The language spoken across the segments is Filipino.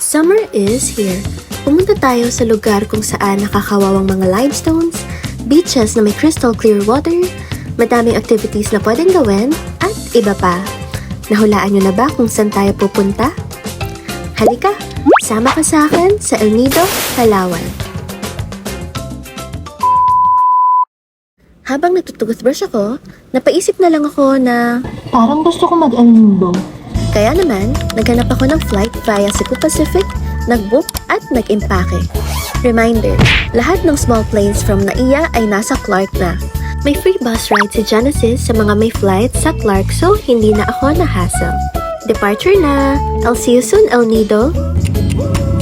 Summer is here. Pumunta tayo sa lugar kung saan nakakawawang mga limestones, beaches na may crystal clear water, madaming activities na pwedeng gawin, at iba pa. Nahulaan nyo na ba kung saan tayo pupunta? Halika, sama ka sa akin sa El Nido, Palawan. Habang nagtutoothbrush ako, napaisip na lang ako na parang gusto ko mag-El Nido. Kaya naman, naghanap ako ng flight via Cebu Pacific, nag-book at nag-impake. Reminder, lahat ng small planes from NAIA ay nasa Clark na. May free bus ride si Genesis sa mga may flight sa Clark so hindi na ako na-hassle. Departure na! I'll see you soon, El Nido!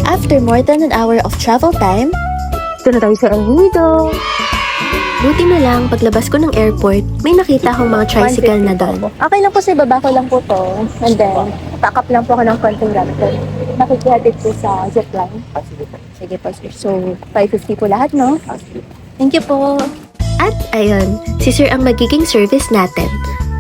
After more than an hour of travel time, ito na tayo sa El Nido! Buti na lang, paglabas ko ng airport, may nakita akong mga tricycle na doon. Okay lang po sa ibaba ko lang po to. And then, pack up lang po ako ng konting gamit. Nakikihatid po sa zipline. Sige po, sir. So, 550 po lahat, no? Thank you po. At ayun, si Sir ang magiging service natin.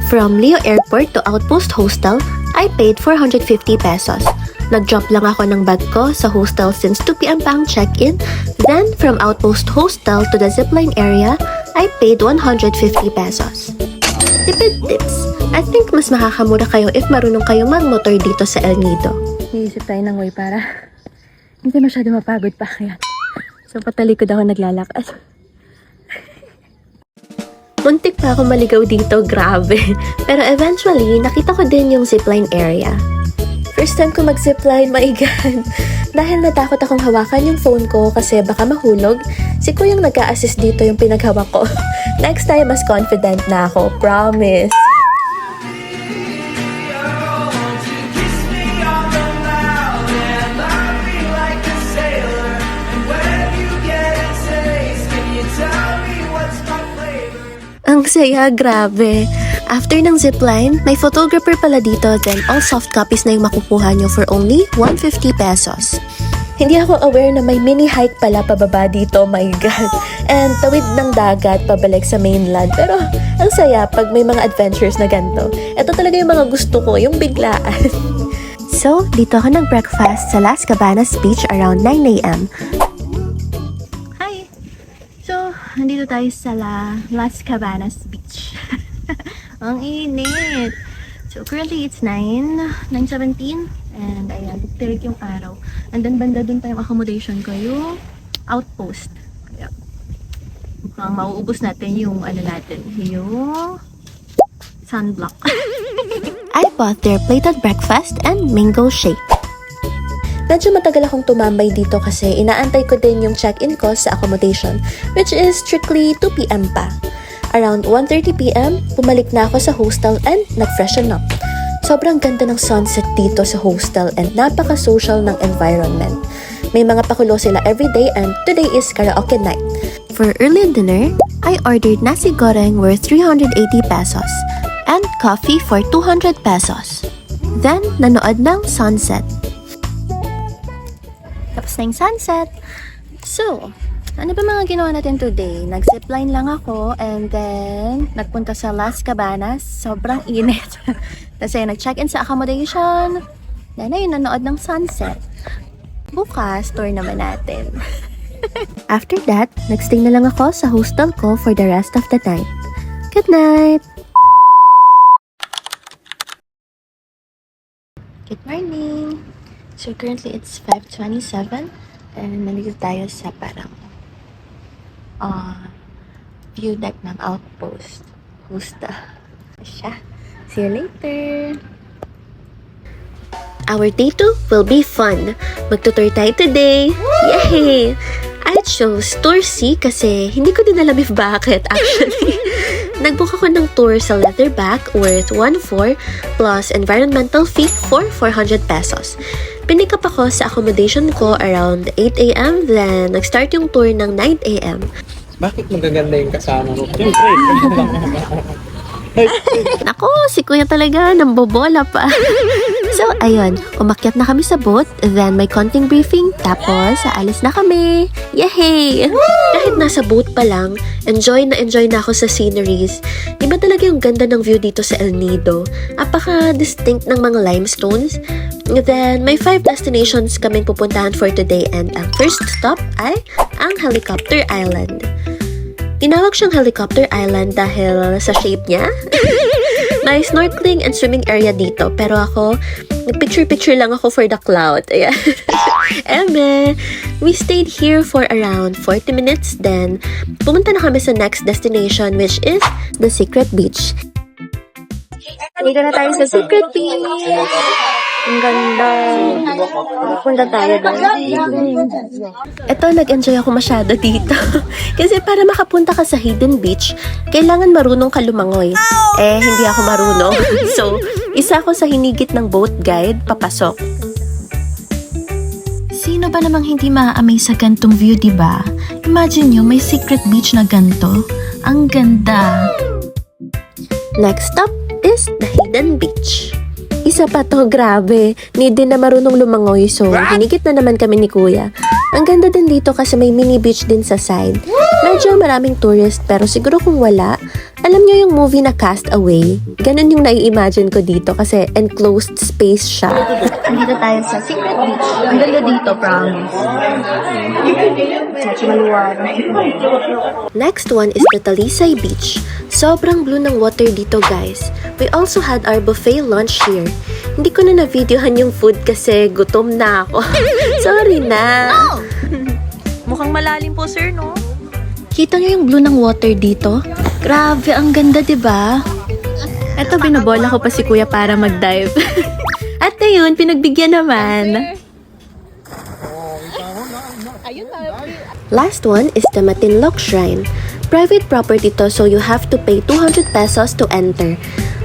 From Leo Airport to Outpost Hostel, I paid 450 pesos. Nag-drop lang ako ng bag ko sa hostel since 2 p.m. pa ang check-in. Then, from Outpost Hostel to the zipline area, I paid 150 pesos. Tipid tips. I think mas makakamura kayo if marunong kayo magmotor dito sa El Nido. Iisip tayo ng way para hindi masyado mapagod pa kaya. So, patalikod ako naglalakad. Muntik pa ako maligaw dito, grabe. Pero eventually, nakita ko din yung zipline area. First time ko mag-zipline, my God. Dahil natakot akong hawakan yung phone ko kasi baka mahulog, si Kuyang nag-a-assist dito yung pinaghawak ko. Next time, mas confident na ako. Promise. Ang saya, grabe. After ng zipline, may photographer pala dito, then all soft copies na yung makukuha nyo for only 150 pesos. Hindi ako aware na may mini hike pala pababa dito, my God. And tawid ng dagat pabalik sa mainland. Pero ang saya pag may mga adventures na ganito. Ito talaga yung mga gusto ko, yung biglaan. So, dito ako nag-breakfast sa Las Cabanas Beach around 9 a.m. Hi! So, nandito tayo sa Las Cabanas Beach. Ang init! So, currently it's 9:17 and ayan, tirik yung araw. And then, banda dun pa yung accommodation ko, yung outpost. Kaya, mukhang mauubos natin yung yung sunblock. I bought their plated breakfast and mango shake. Medyo matagal akong tumambay dito kasi inaantay ko din yung check-in ko sa accommodation, which is strictly 2 p.m. pa. Around 1:30 p.m., bumalik na ako sa hostel and nag-freshen up. Sobrang ganda ng sunset dito sa hostel and napaka-social ng environment. May mga pakulo sila everyday and today is karaoke night. For early dinner, I ordered nasi goreng worth 380 pesos and coffee for 200 pesos. Then, nanood ng sunset. Tapos na yung sunset. So, ano ba mga ginawa natin today? Nag-zipline lang ako and then nagpunta sa Las Cabanas. Sobrang init. Kasi nag-check-in sa accommodation. Then ayun, nanood ng sunset. Bukas, tour naman natin. After that, nag-stay na lang ako sa hostel ko for the rest of the night. Good night! Good morning! So currently it's 5:27 and nandito tayo sa parang view deck ng outpost. Husta. Siya. See you later. Our day 2 will be fun. Magtutour tayo today. Yay! I chose Tour C kasi hindi ko din alam if bakit actually. Nagbook ako ng tour sa Leatherback worth 1,400 plus environmental fee for 400 pesos. Pinik up ako sa accommodation ko around 8 a.m. Then, nag-start yung tour ng 9 a.m. Bakit magaganda yung kasama ko? Nako, si Kuya talaga, nambobola pa. So, ayun, umakyat na kami sa boat, then may konting briefing, tapos aalis na kami. Yay! Kahit nasa boat pa lang, enjoy na ako sa sceneries. Iba talaga yung ganda ng view dito sa El Nido. Apaka-distinct ng mga limestones. Then, may 5 destinations kaming pupuntahan for today and ang first stop ay ang Helicopter Island. Tinawag siyang Helicopter Island dahil sa shape niya. May snorkeling and swimming area dito, pero ako, picture lang ako for the cloud. Ayan. Eme, we stayed here for around 40 minutes, then pumunta na kami sa next destination, which is the Secret Beach. Dito na tayo sa Secret Beach. Ang ganda. Punta tayo doon. Ito, nag-enjoy ako masyado dito. Kasi para makapunta ka sa hidden beach, kailangan marunong ka lumangoy. Hindi ako marunong. So, isa ako sa hinigit ng boat guide, papasok. Sino ba namang hindi ma-amaze sa gantong view, diba? Imagine nyo, may secret beach na ganto. Ang ganda. Next stop is the hidden beach. Isa pa to, grabe. Need din na marunong lumangoy, so hinigit na naman kami ni Kuya. Ang ganda din dito kasi may mini beach din sa side. Medyo maraming tourist, pero siguro kung wala, alam nyo yung movie na Castaway? Ganun yung nai-imagine ko dito kasi enclosed space siya. Andito tayo sa secret beach. Ang ganda dito, promise. Medyo maluwag. Next one is the Talisay Beach. Sobrang blue ng water dito, guys. We also had our buffet lunch here. Hindi ko na na-videohan yung food kasi gutom na ako. Sorry na. Mukhang malalim po, sir, no? Kita nyo yung blue ng water dito? Grabe, ang ganda, diba? Eto, binobola ko pa si Kuya para mag-dive. At ayun, pinagbigyan naman. Last one is the Matinloc Shrine. Private property to, so you have to pay 200 pesos to enter.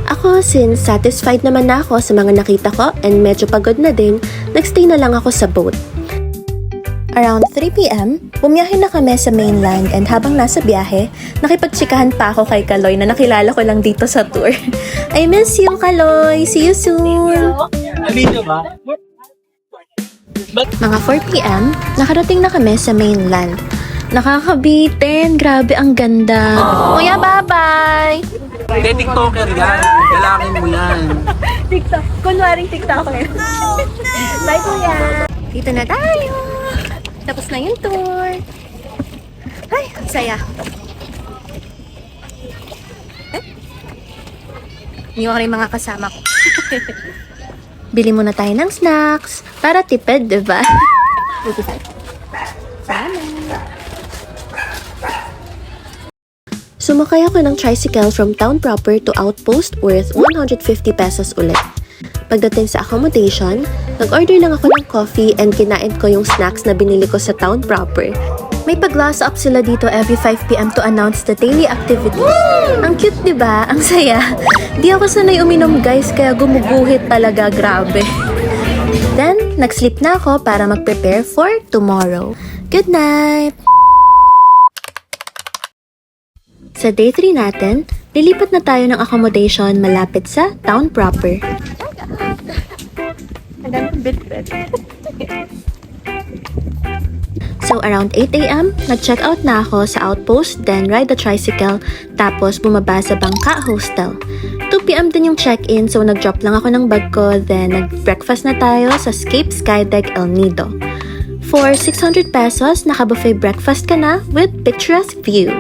Ako, since satisfied naman na ako sa mga nakita ko and medyo pagod na din, nagstay na lang ako sa boat. Around 3 p.m., bumiyahe na kami sa mainland and habang nasa biyahe, nakipagtsikahan pa ako kay Kaloy na nakilala ko lang dito sa tour. I miss you, Kaloy! See you soon! Mga 4 p.m., nakarating na kami sa mainland. Nakakabitin! Grabe, ang ganda! Kuya, bye-bye! TikToker yan. Galangin mo yan. TikTok. Kunwaring TikToker. Bye, Kuya! Dito na tayo! Tapos na yung tour! Ay, ang saya! Iniwan ko rin mga kasama ko. Bili muna tayo ng snacks para tipid, diba? Sumakay ako ng tricycle from town proper to outpost worth 150 pesos ulit. Pagdating sa accommodation, nag-order lang ako ng coffee and kinain ko yung snacks na binili ko sa town proper. May pag-glass up sila dito every 5 p.m. to announce the daily activities. Ang cute, diba? Ang saya. Di ako sanay uminom, guys, kaya gumuguhit talaga, grabe. Then, nag-sleep na ako para mag-prepare for tomorrow. Good night! Sa day 3 natin, lilipat na tayo ng accommodation malapit sa town proper. So around 8 a.m., nag-check out na ako sa outpost, then ride the tricycle, tapos bumaba sa Bangka Hostel. 2 p.m. din yung check-in, so nag-drop lang ako ng bag ko, then nag-breakfast na tayo sa Scape Skydeck El Nido. For 600 pesos, naka-buffet breakfast ka na with picturesque view.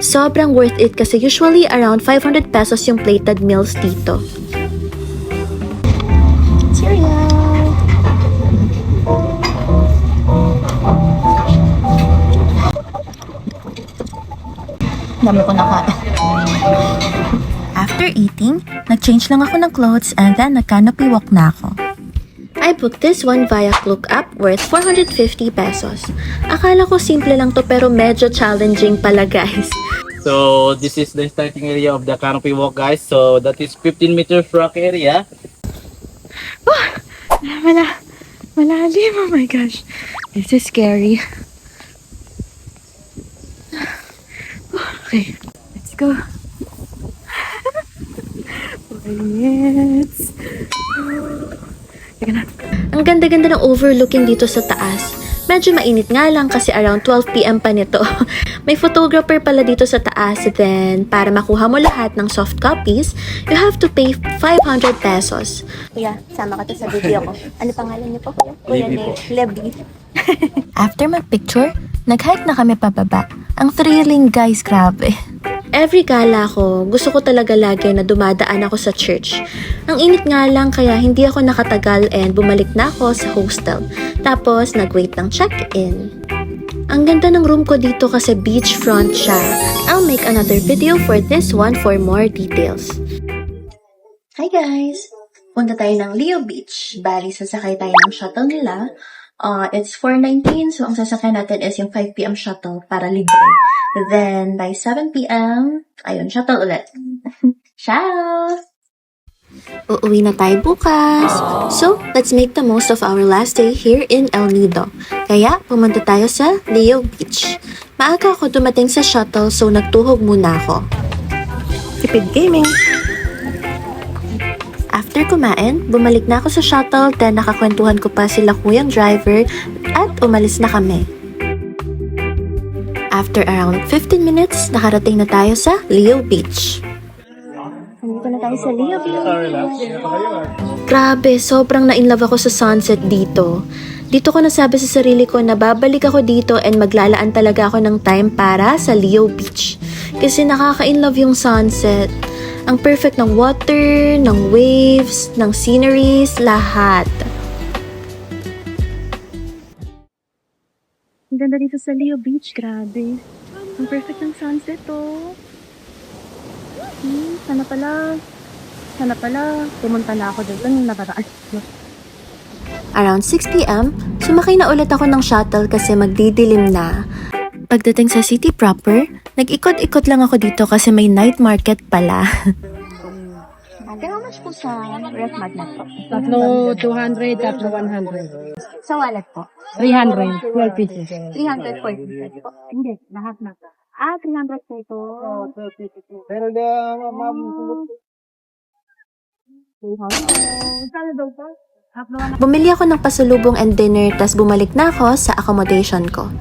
Sobrang worth it kasi usually around 500 pesos yung plated meals dito. Cheerio! Dami ko nakain. After eating, nag-change lang ako ng clothes and then nag-canopy walk na ako. I booked this one via Klook app worth 450 pesos. Akala ko simple lang to pero medyo challenging pala, guys. So, this is the starting area of the canopy walk, guys. So, that is 15 meters rock area. Malalim, oh my gosh. This is scary. Okay, let's go. 4 minutes. Ang ganda-ganda ng overlooking dito sa taas. Medyo mainit nga lang kasi around 12 p.m. pa nito. May photographer pala dito sa taas. Then, para makuha mo lahat ng soft copies, you have to pay 500 pesos. Kuya, sama ka to sa video ko. Ano pangalan niyo po, kuya? Levi po. Levi. After mag-picture, nag-hike na kami pababa. Ang thrilling guys, grabe. Every gala ko, gusto ko talaga lagi na dumadaan ako sa church. Ang init nga lang kaya hindi ako nakatagal and bumalik na ako sa hostel. Tapos nag-wait ng check-in. Ang ganda ng room ko dito kasi beachfront siya. I'll make another video for this one for more details. Hi guys! Punta tayo ng Leo Beach. Bali, sasakay tayo ng shuttle nila. It's 4:19, so ang sasakyan natin is yung 5 p.m. shuttle para libre. Then, by 7 p.m., ayun, shuttle ulit. Ciao! Uuwi na tayo bukas. So, let's make the most of our last day here in El Nido. Kaya, pumunta tayo sa Leo Beach. Maaga ako dumating sa shuttle, so nagtuhog muna ako. Tipid gaming! After kumain, bumalik na ako sa shuttle, then nakakwentuhan ko pa sila kuyang driver at umalis na kami. After around 15 minutes, nakarating na tayo sa Leo Beach. Nandito na tayo sa Leo Beach. Grabe, sobrang na-inlove ako sa sunset dito. Dito ko nasabi sa sarili ko na babalik ako dito and maglalaan talaga ako ng time para sa Leo Beach. Kasi nakaka-inlove yung sunset. Ang perfect ng water, ng waves, ng sceneries, lahat. Ang ganda dito sa Leo Beach, grabe. Ang perfect ng sunset, oh. Sana pala, pumunta na ako doon nung nakaraan. Around 6 p.m., sumakay na ulit ako ng shuttle kasi magdidilim na. Pagdating sa city proper, nag-ikot-ikot lang ako dito kasi may night market pala. Ate, how much po sa ref magnet po? Tatlo 200, tatlo 100. Sa wallet po? 300, 12 pieces. 300 po po. Hindi, lahat na. 300 po ito. Pero Saan daw pa? Bumili ako ng pasulubong and dinner tas bumalik na ako sa accommodation ko.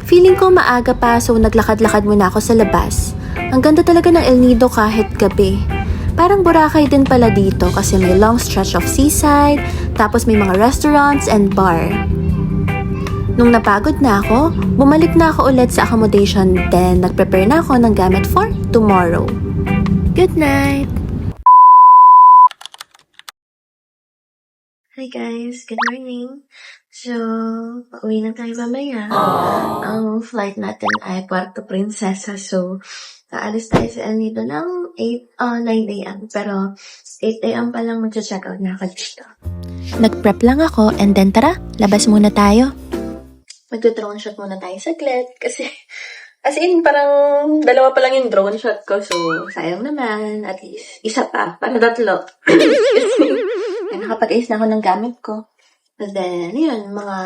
Feeling ko maaga pa so naglakad-lakad muna ako sa labas. Ang ganda talaga ng El Nido kahit gabi. Parang Boracay din pala dito kasi may long stretch of seaside, tapos may mga restaurants and bar. Nung napagod na ako, bumalik na ako ulit sa accommodation then nag-prepare na ako ng gamit for tomorrow. Good night! Hi guys, good morning. So, pauwi na tayo mamaya. Ang flight natin ay Puerto Princesa. So, aalis tayo sa El Nido ng 9 a.m. Pero, 8 a.m. pa lang mag-check out na ako dito. Nag-prep lang ako and then tara, labas muna tayo. Magdo-drone shot muna tayo saglit kasi as in, parang dalawa pa lang yung drone shot ko. So, sayang naman. At least, isa pa. Para tatlo. Nakapag-ayos na ako ng gamit ko. And then, yun, mga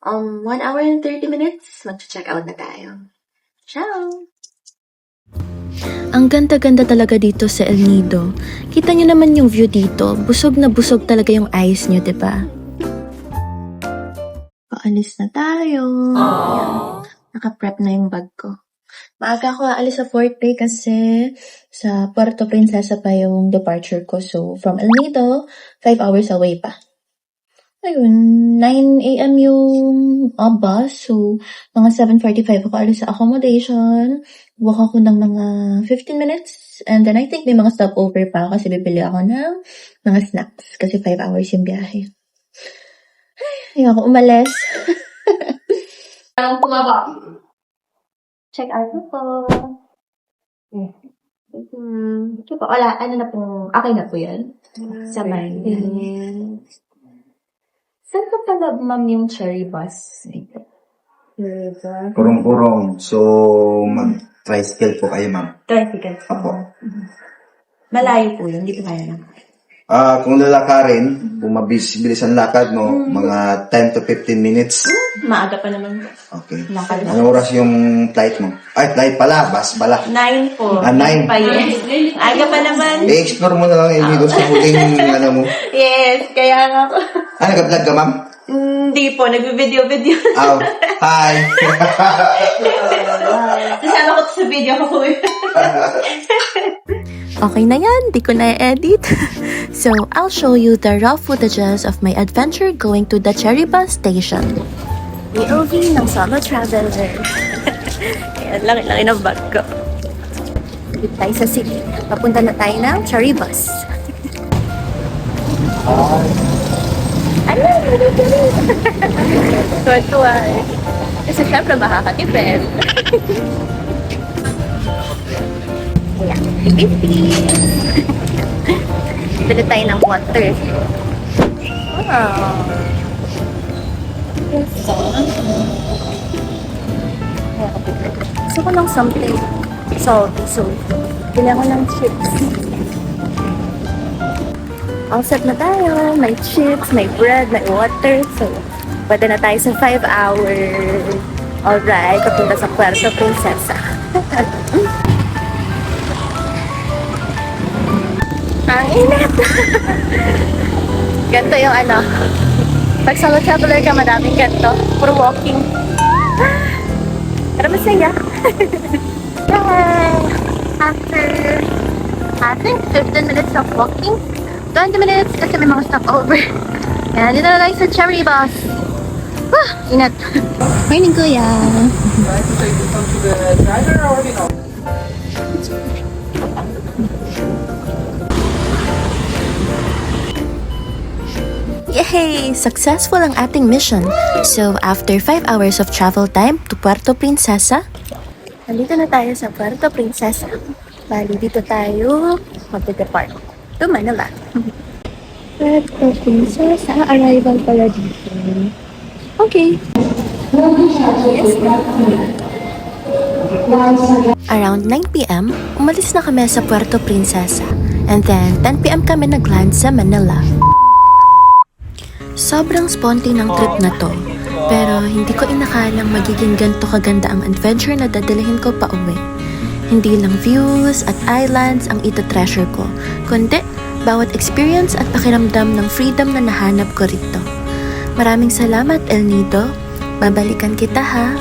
1 hour and 30 minutes, mag-check out na tayo. Ciao! Ang ganda-ganda talaga dito sa El Nido. Kita nyo naman yung view dito. Busog na busog talaga yung eyes nyo, diba? Paalis na tayo. Ayan. Naka-prep na yung bag ko. Maaga ako aalis sa fourth day kasi sa Puerto Princesa pa yung departure ko. So, from El Nido, 5 hours away pa. Ayun, 9 a.m. yung bus. So, mga 7:45 ako alis sa accommodation. Walk ako ng mga 15 minutes. And then, I think may mga stopover pa kasi bibili ako ng mga snacks. Kasi 5 hours yung biyahe. Ay, ayoko umalis. Pumaba. Check out na po. Ito po, wala, ano na po, okay na po yan. Sa mind. Saan pa pala, ma'am, yung cherry bus? Kurong-kurong. So, mag-tricycle po kayo, ma'am. Tricycle. Apo. Malayo po yun, hindi po kaya lang. Kung lalakarin, kung mabilis ang lakad mo, mga 10 to 15 minutes. Maaga pa naman. Okay. Lakad na. Anong oras yung flight mo? Ay, flight pala, bus pala. 9 po. 9. Pa, yes. Aga pa naman. I-explore mo na lang yung doon sa huling, mo. Yes, kaya nga po. Nag-vlog ka, ma'am? Hindi po, nagbe-video. Oh, hi. Nasama ko to sa video ko po. Okay na yan, di ko na-edit. So, I'll show you the raw footages of my adventure going to the Cherry Bus Station. POV ng solo traveler. Ayan, laki-laki ng bag ko. Dito tayo sa city. Papunta na tayo ng Cherry Bus. Ano? Tuwa-tuwa eh. Kasi syempre makakatipid. Ayan, bili tayo ng water. Wow. Gusto ko ng something salty, so bili ako ng chips. All set na tayo. May chips, may bread, may water. So, pwede na tayo sa 5 hours. Alright, papunta sa Puerto Princesa. Ang init! Ganito yung ano. Pag solo traveler ka, madaming ganito. Puro walking. Pero masaya. Yay! After, I think 15 minutes of walking, 20 minutes kasi may mga stopover. Kaya dito na tayo sa Cherry Bus. Inat. Morning, kuya. Yay! Successful ang ating mission. So, after 5 hours of travel time to Puerto Princesa, nandito na tayo sa Puerto Princesa. Bali, dito tayo magde-depart to Manila. Puerto Princesa, arrival pala dito. Okay. Around 9 p.m., umalis na kami sa Puerto Princesa. And then, 10 p.m. kami nag-land sa Manila. Sobrang sponty ng trip na to. Pero hindi ko inakalang magiging ganito kaganda ang adventure na dadalhin ko pa uwi. Hindi lang views at islands ang ita-treasure ko, kundi bawat experience at pakiramdam ng freedom na nahanap ko rito. Maraming salamat, El Nido. Babalikan kita ha.